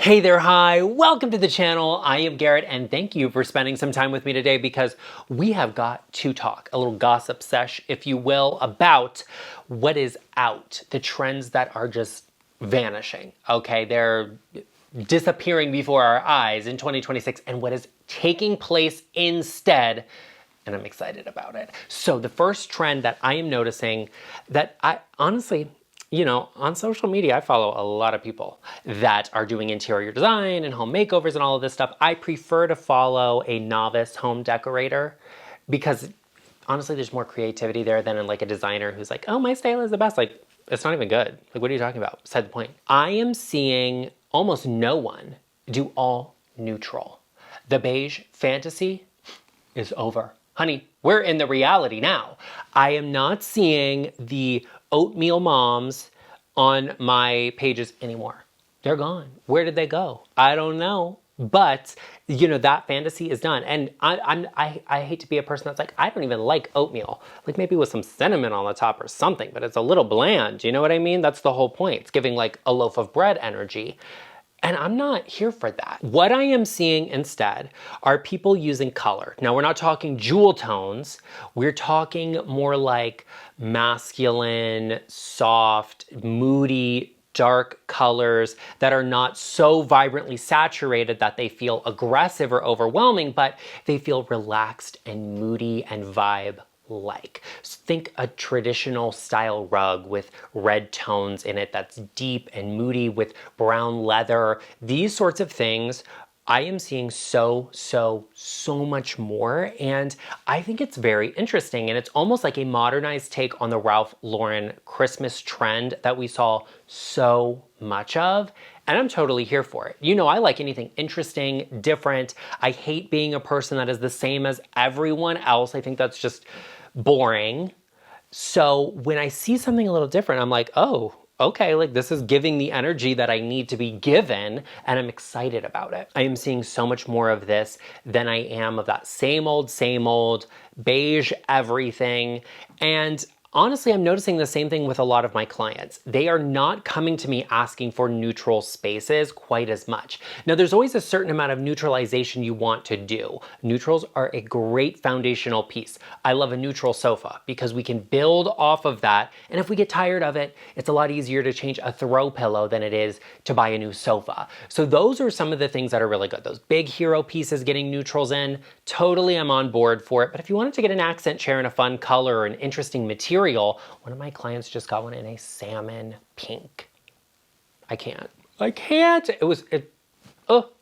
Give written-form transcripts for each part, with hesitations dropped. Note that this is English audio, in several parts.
Hey there, hi, welcome to the channel. I am Garrett and thank you for spending some time with me today because we have got to talk, a little gossip sesh, if you will, about what is out, the trends that are just vanishing, okay? They're disappearing before our eyes in 2026 and what is taking place instead, and I'm excited about it. So the first trend that I am noticing that I honestly, on social media, I follow a lot of people that are doing interior design and home makeovers and all of this stuff. I prefer to follow a novice home decorator because honestly, there's more creativity there than in like a designer who's like, oh, my style is the best. Like, it's not even good. Like, what are you talking about? Beside the point. I am seeing almost no one do all neutral. The beige fantasy is over. Honey, we're in the reality now. I am not seeing the oatmeal moms on my pages anymore. They're gone. Where did they go? I don't know. But, that fantasy is done. And I hate to be a person that's like, I don't even like oatmeal. Like maybe with some cinnamon on the top or something, but it's a little bland. You know what I mean? That's the whole point. It's giving like a loaf of bread energy. And I'm not here for that. What I am seeing instead are people using color. Now, we're not talking jewel tones. We're talking more like masculine, soft, moody, dark colors that are not so vibrantly saturated that they feel aggressive or overwhelming, but they feel relaxed and moody and vibe like. So think a traditional style rug with red tones in it that's deep and moody with brown leather. These sorts of things I am seeing so much more, and I think it's very interesting, and it's almost like a modernized take on the Ralph Lauren Christmas trend that we saw so much of, and I'm totally here for it. I like anything interesting, different. I hate being a person that is the same as everyone else. I think that's just boring. So when I see something a little different, I'm like, oh, okay, like this is giving the energy that I need to be given, and I'm excited about it. I am seeing so much more of this than I am of that same old beige everything. And honestly, I'm noticing the same thing with a lot of my clients. They are not coming to me asking for neutral spaces quite as much. Now, there's always a certain amount of neutralization you want to do. Neutrals are a great foundational piece. I love a neutral sofa because we can build off of that. And if we get tired of it, it's a lot easier to change a throw pillow than it is to buy a new sofa. So those are some of the things that are really good. Those big hero pieces getting neutrals in, totally I'm on board for it. But if you wanted to get an accent chair in a fun color or an interesting material, one of my clients just got one in a salmon pink. I can't.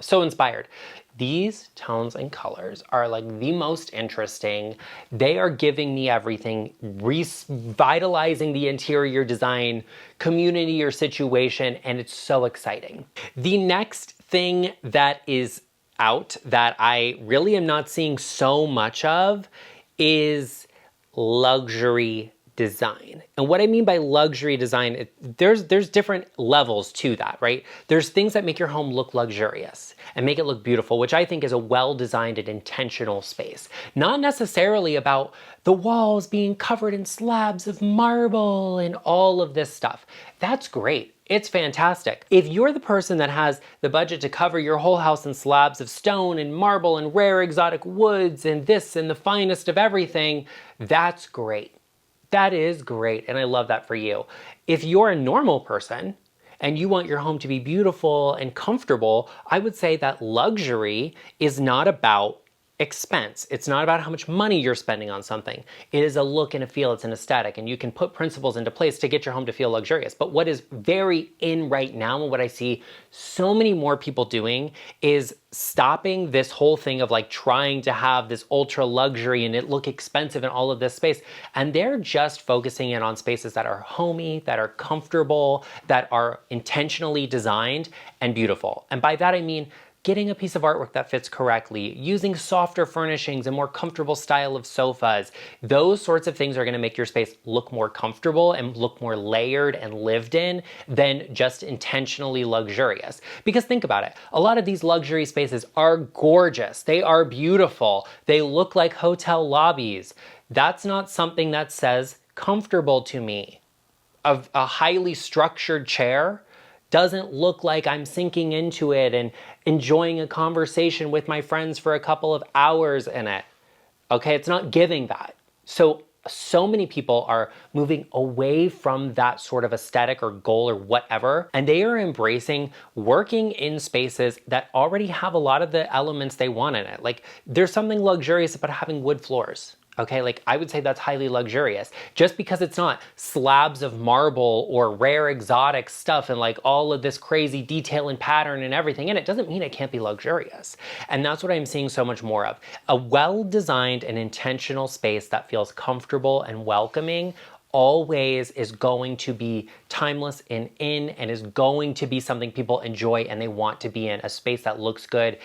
So inspired. These tones and colors are like the most interesting. They are giving me everything, revitalizing the interior design community or situation, and it's so exciting. The next thing that is out that I really am not seeing so much of is luxury design. And what I mean by luxury design, there's different levels to that, right? There's things that make your home look luxurious and make it look beautiful, which I think is a well-designed and intentional space. Not necessarily about the walls being covered in slabs of marble and all of this stuff. That's great. It's fantastic. If you're the person that has the budget to cover your whole house in slabs of stone and marble and rare exotic woods and this and the finest of everything, that's great. That is great, and I love that for you. If you're a normal person and you want your home to be beautiful and comfortable, I would say that luxury is not about expense. It's not about how much money you're spending on something. It is a look and a feel, it's an aesthetic, and you can put principles into place to get your home to feel luxurious. But what is very in right now, and what I see so many more people doing, is stopping this whole thing of like trying to have this ultra luxury and it look expensive in all of this space. And they're just focusing in on spaces that are homey, that are comfortable, that are intentionally designed and beautiful. And by that I mean getting a piece of artwork that fits correctly, using softer furnishings, a more comfortable style of sofas. Those sorts of things are gonna make your space look more comfortable and look more layered and lived in than just intentionally luxurious. Because think about it, a lot of these luxury spaces are gorgeous, they are beautiful, they look like hotel lobbies. That's not something that says comfortable to me. A highly structured chair doesn't look like I'm sinking into it and enjoying a conversation with my friends for a couple of hours in it. Okay, it's not giving that. So many people are moving away from that sort of aesthetic or goal or whatever, and they are embracing working in spaces that already have a lot of the elements they want in it. Like, there's something luxurious about having wood floors. Okay, like I would say that's highly luxurious. Just because it's not slabs of marble or rare exotic stuff and like all of this crazy detail and pattern and everything in it doesn't mean it can't be luxurious. And that's what I'm seeing so much more of. A well-designed and intentional space that feels comfortable and welcoming always is going to be timeless and in, and is going to be something people enjoy and they want to be in, a space that looks good.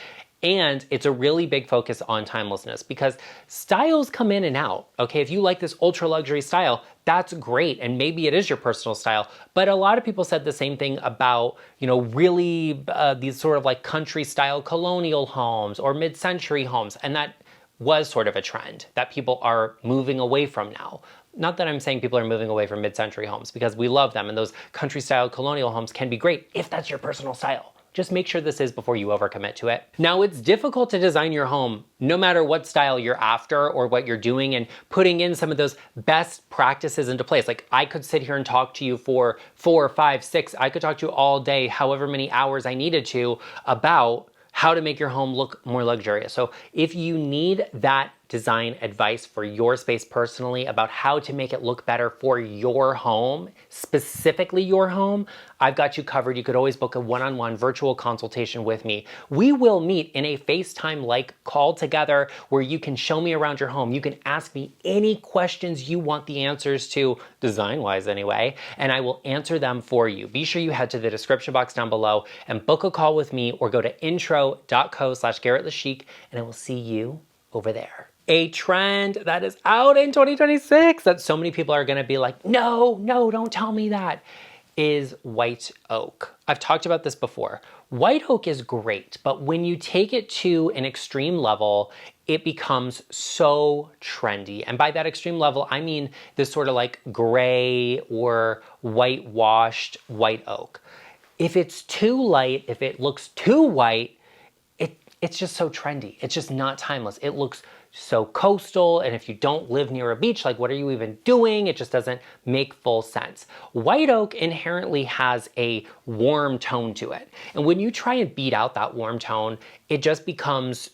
And it's a really big focus on timelessness because styles come in and out. Okay, if you like this ultra luxury style, that's great. And maybe it is your personal style. But a lot of people said the same thing about, really these sort of like country style colonial homes or mid-century homes. And that was sort of a trend that people are moving away from now. Not that I'm saying people are moving away from mid-century homes, because we love them and those country style colonial homes can be great if that's your personal style. Just make sure this is before you overcommit to it. Now, it's difficult to design your home no matter what style you're after or what you're doing, and putting in some of those best practices into place. Like, I could sit here and talk to you for 4, 5, 6, I could talk to you all day, however many hours I needed to, about how to make your home look more luxurious. So if you need that design advice for your space personally about how to make it look better for your home, specifically your home, I've got you covered. You could always book a one-on-one virtual consultation with me. We will meet in a FaceTime-like call together where you can show me around your home. You can ask me any questions you want the answers to, design-wise anyway, and I will answer them for you. Be sure you head to the description box down below and book a call with me, or go to intro.co/GarrettLeChic, and I will see you over there. A trend that is out in 2026 that so many people are gonna be like, no, don't tell me that, is white oak. I've talked about this before. White oak is great, but when you take it to an extreme level, it becomes so trendy. And by that extreme level, I mean this sort of like gray or whitewashed white oak. If it's too light, if it looks too white, it's just so trendy. It's just not timeless. It looks so coastal, and if you don't live near a beach, like, what are you even doing? It just doesn't make full sense. White oak inherently has a warm tone to it. And when you try and beat out that warm tone, it just becomes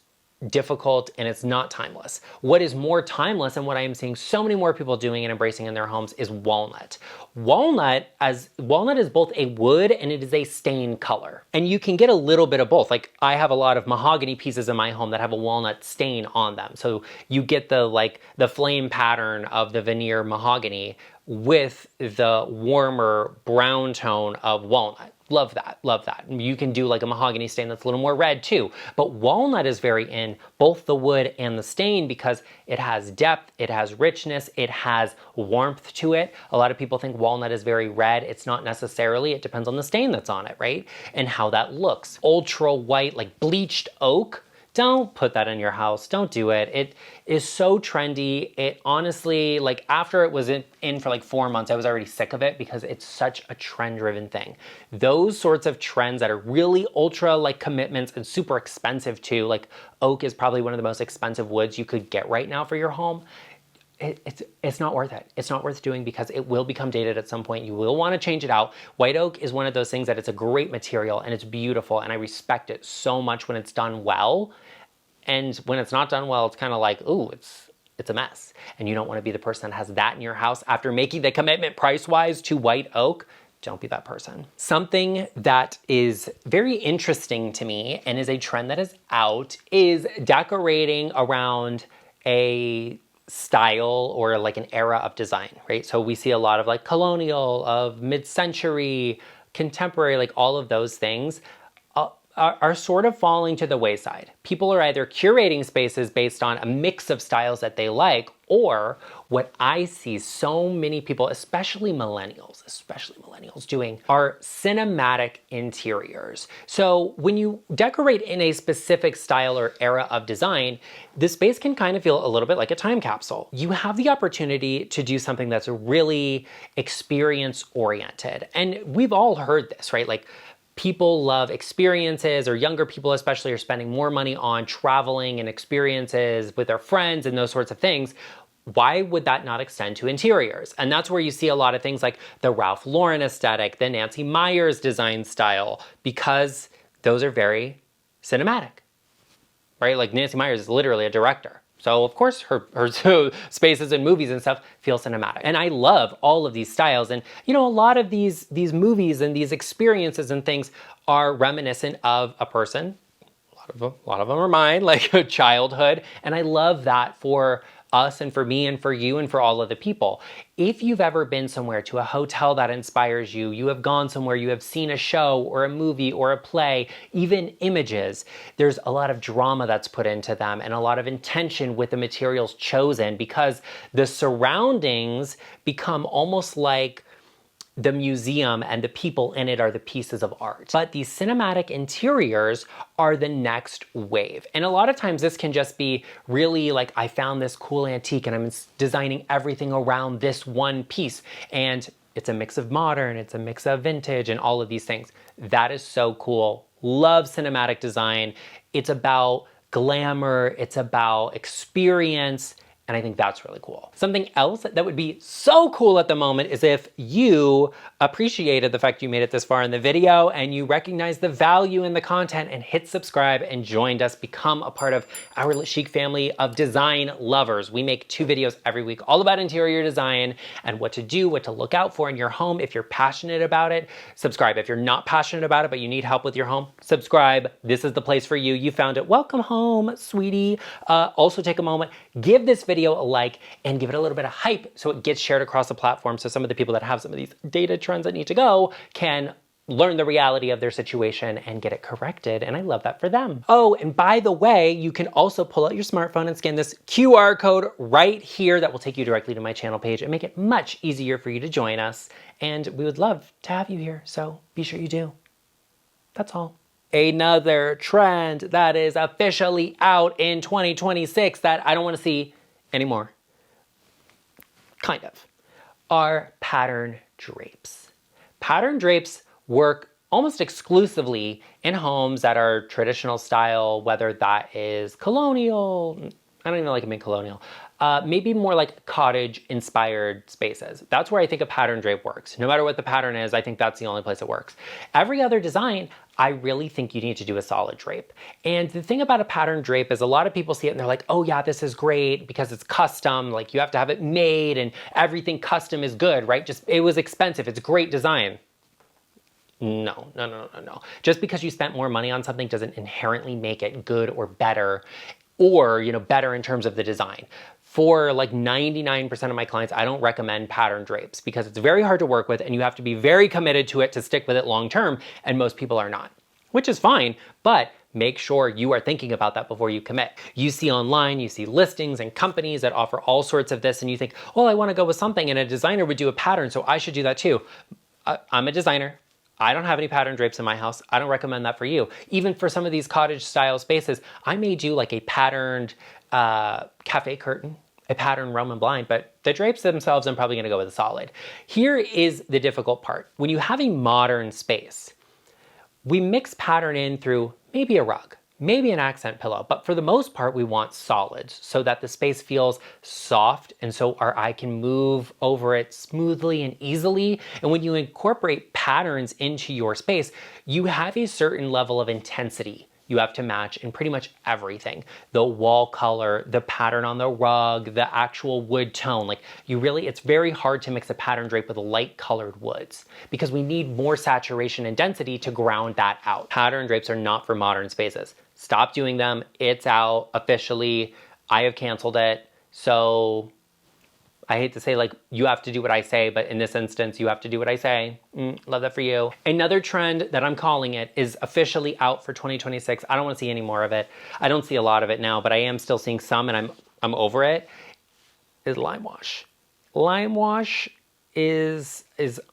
difficult and it's not timeless. What is more timeless, and what I am seeing so many more people doing and embracing in their homes, is walnut. Walnut is both a wood and it is a stain color. And you can get a little bit of both. Like, I have a lot of mahogany pieces in my home that have a walnut stain on them. So you get the flame pattern of the veneer mahogany with the warmer brown tone of walnut. Love that, love that. You can do like a mahogany stain that's a little more red too. But walnut is very in, both the wood and the stain, because it has depth, it has richness, it has warmth to it. A lot of people think walnut is very red. It's not necessarily. It depends on the stain that's on it, right? And how that looks. Ultra white, like bleached oak, don't put that in your house. Don't do it. It is so trendy. It honestly, like, after it was in for like 4 months, I was already sick of it because it's such a trend-driven thing. Those sorts of trends that are really ultra like commitments and super expensive too, like oak is probably one of the most expensive woods you could get right now for your home. It's not worth it. It's not worth doing because it will become dated at some point. You will want to change it out. White oak is one of those things that it's a great material and it's beautiful, and I respect it so much when it's done well. And when it's not done well, it's kind of like, ooh, it's a mess. And you don't want to be the person that has that in your house after making the commitment price-wise to white oak. Don't be that person. Something that is very interesting to me and is a trend that is out is decorating around a style or like an era of design, right? So we see a lot of like colonial, of mid-century, contemporary, like all of those things are sort of falling to the wayside. People are either curating spaces based on a mix of styles that they like, or what I see so many people, especially millennials doing, are cinematic interiors. So when you decorate in a specific style or era of design, the space can kind of feel a little bit like a time capsule. You have the opportunity to do something that's really experience oriented. And we've all heard this, right? Like, people love experiences, or younger people especially are spending more money on traveling and experiences with their friends and those sorts of things. Why would that not extend to interiors? And that's where you see a lot of things like the Ralph Lauren aesthetic, the Nancy Meyers design style, because those are very cinematic, right? Like Nancy Meyers is literally a director. So of course her spaces and movies and stuff feel cinematic. And I love all of these styles. And you know, a lot of these movies and these experiences and things are reminiscent of a person. A lot of them are mine, like childhood. And I love that for us and for me and for you and for all of the people. If you've ever been somewhere to a hotel that inspires you, you have gone somewhere, you have seen a show or a movie or a play, even images, there's a lot of drama that's put into them and a lot of intention with the materials chosen, because the surroundings become almost like the museum and the people in it are the pieces of art. But these cinematic interiors are the next wave. And a lot of times this can just be really like, I found this cool antique and I'm designing everything around this one piece. And it's a mix of modern, it's a mix of vintage and all of these things. That is so cool. Love cinematic design. It's about glamour, it's about experience. And I think that's really cool. Something else that would be so cool at the moment is if you appreciated the fact you made it this far in the video and you recognize the value in the content and hit subscribe and joined us, become a part of our GarrettLeChic family of design lovers. We make 2 videos every week all about interior design and what to do, what to look out for in your home. If you're passionate about it, subscribe. If you're not passionate about it, but you need help with your home, subscribe. This is the place for you. You found it. Welcome home, sweetie. Also take a moment, give this video a like and give it a little bit of hype so it gets shared across the platform, so some of the people that have some of these data trends that need to go can learn the reality of their situation and get it corrected. And I love that for them. Oh, and by the way, you can also pull out your smartphone and scan this QR code right here that will take you directly to my channel page and make it much easier for you to join us. And we would love to have you here, so be sure you do. That's all. Another trend that is officially out in 2026 that I don't want to see anymore, kind of, are pattern drapes. Pattern drapes work almost exclusively in homes that are traditional style, whether that is colonial, I don't even like them in colonial, maybe more like cottage inspired spaces. That's where I think a pattern drape works. No matter what the pattern is, I think that's the only place it works. Every other design, I really think you need to do a solid drape. And the thing about a pattern drape is a lot of people see it and they're like, oh yeah, this is great because it's custom, like you have to have it made and everything custom is good, right? Just, it was expensive, it's great design. No. Just because you spent more money on something doesn't inherently make it good or better, or, you know, better in terms of the design. For like 99% of my clients, I don't recommend pattern drapes because it's very hard to work with and you have to be very committed to it to stick with it long term, and most people are not, which is fine, but make sure you are thinking about that before you commit. You see online, you see listings and companies that offer all sorts of this and you think, well, I want to go with something and a designer would do a pattern, so I should do that too. I'm a designer. I don't have any pattern drapes in my house. I don't recommend that for you. Even for some of these cottage style spaces, I may do like a patterned cafe curtain, a patterned Roman blind, but the drapes themselves, I'm probably gonna go with a solid. Here is the difficult part. When you have a modern space, we mix pattern in through maybe a rug, maybe an accent pillow, but for the most part, we want solids so that the space feels soft and so our eye can move over it smoothly and easily. And when you incorporate patterns into your space, you have a certain level of intensity you have to match in pretty much everything. The wall color, the pattern on the rug, the actual wood tone. Like it's very hard to mix a pattern drape with light colored woods because we need more saturation and density to ground that out. Pattern drapes are not for modern spaces. Stop doing them. It's out officially. I have canceled it. So I hate to say like, you have to do what I say, but in this instance, you have to do what I say. Love that for you. Another trend that I'm calling it is officially out for 2026. I don't want to see any more of it. I don't see a lot of it now, but I am still seeing some and I'm over it, is lime wash. Lime wash is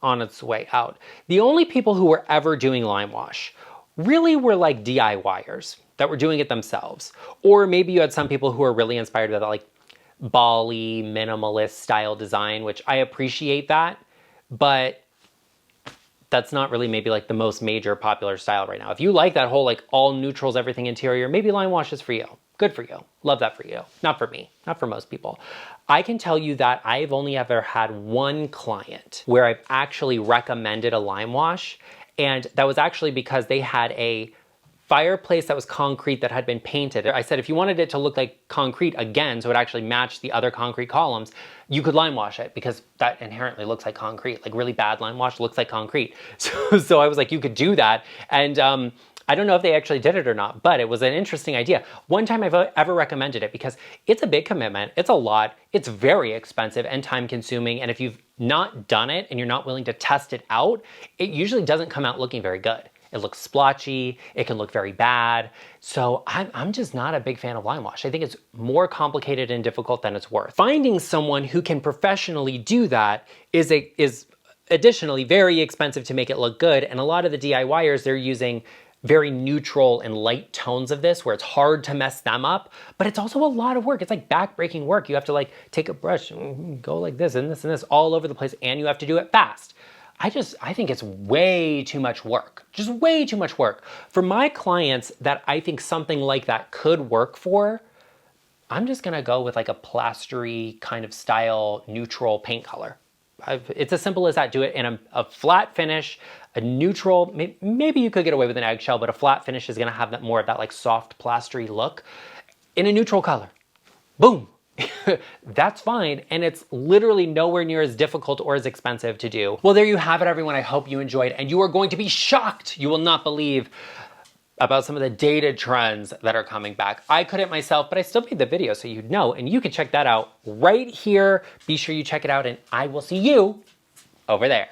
on its way out. The only people who were ever doing lime wash really were like DIYers that were doing it themselves. Or maybe you had some people who are really inspired by that, like Bali minimalist style design, which I appreciate that, but that's not really maybe like the most major popular style right now. If you like that whole like all neutrals, everything interior, maybe line wash is for you. Good for you. Love that for you. Not for me, not for most people. I can tell you that I've only ever had one client where I've actually recommended a lime wash, and that was actually because they had a fireplace that was concrete that had been painted. I said if you wanted it to look like concrete again, so it actually matched the other concrete columns, you could lime wash it because that inherently looks like concrete. Like really bad lime wash looks like concrete. So I was like, you could do that. And I don't know if they actually did it or not, but it was an interesting idea. One time I've ever recommended it because it's a big commitment. It's a lot. It's very expensive and time consuming. And if you've not done it and you're not willing to test it out, it usually doesn't come out looking very good. It looks splotchy, it can look very bad. So I'm just not a big fan of lime wash. I think it's more complicated and difficult than it's worth. Finding someone who can professionally do that is additionally very expensive to make it look good. And a lot of the DIYers, they're using very neutral and light tones of this where it's hard to mess them up, but it's also a lot of work. It's like back-breaking work. You have to like take a brush and go like this and this and this all over the place, and you have to do it fast. I think it's way too much work, just way too much work. For my clients that I think something like that could work for, I'm just gonna go with like a plastery kind of style neutral paint color. It's as simple as that. Do it in a flat finish, a neutral, maybe you could get away with an eggshell, but a flat finish is gonna have that more of that like soft plastery look in a neutral color. Boom. That's fine, and it's literally nowhere near as difficult or as expensive to do. Well, there you have it, everyone. I hope you enjoyed, and you are going to be shocked. You will not believe about some of the dated trends that are coming back. I couldn't myself, but I still made the video so you'd know, and you can check that out right here. Be sure you check it out, and I will see you over there.